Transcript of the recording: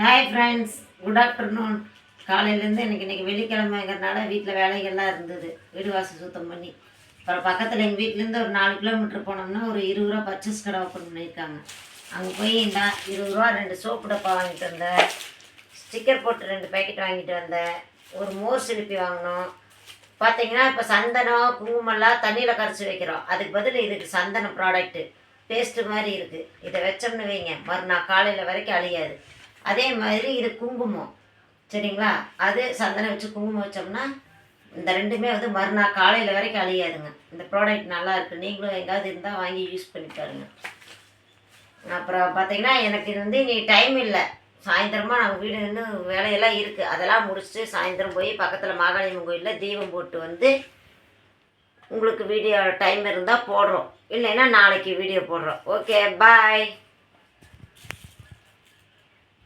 Hi friends, good afternoon. காலையிலேருந்து இன்றைக்கி வெள்ளிக்கிழமைங்கிறனால வீட்டில் வேலைகள்லாம் இருந்தது. வீடு வாசல் சுத்தம் பண்ணி அப்புறம் பக்கத்தில் எங்கள் வீட்டிலேருந்து ஒரு 4 கிலோமீட்டர் போனோம்னா ஒரு 20 ரூபா பர்ச்சேஸ் கடை ஓப்பன் பண்ணியிருக்காங்க. அங்கே போய் இந்த 20 ரூபா 2 சோப்பு டப்பா வாங்கிட்டு வந்தேன். ஸ்டிக்கர் போட்டு 2 பேக்கெட் வாங்கிட்டு வந்தேன். ஒரு மோர் சிலிப்பி வாங்கினோம். பார்த்தீங்கன்னா இப்போ சந்தனம் குங்குமம்லாம் தண்ணியில் கரைச்சி வைக்கிறோம். அதுக்கு பதில் இதுக்கு சந்தன ப்ராடக்ட்டு பேஸ்ட்டு மாதிரி இருக்குது. இதை வச்சோம்னு வைங்க, மறுநாள் காலையில் வரைக்கும் அழியாது. அதே மாதிரி இது குங்குமம், சரிங்களா? அது சந்தனம் வச்சு குங்குமம் வச்சோம்னா இந்த ரெண்டுமே மறுநாள் காலையில் வரைக்கும் அழியாதுங்க. இந்த ப்ராடக்ட் நல்லா இருக்குது. நீங்களும் எங்கேயாவது இருந்தால் வாங்கி யூஸ் பண்ணி பாருங்க. அப்புறம் பார்த்தீங்கன்னா எனக்கு இது இனி டைம் இல்லை. சாயந்தரமாக நாங்கள் வீடு இன்னும் வேலையெல்லாம் இருக்குது. அதெல்லாம் முடிச்சுட்டு சாயந்தரம் போய் பக்கத்தில் மாகாளியம்மன் கோயிலில் தீபம் போட்டு உங்களுக்கு வீடியோ டைம் இருந்தால் போடுறோம், இல்லைன்னா நாளைக்கு வீடியோ போடுறோம். ஓகே, பாய்.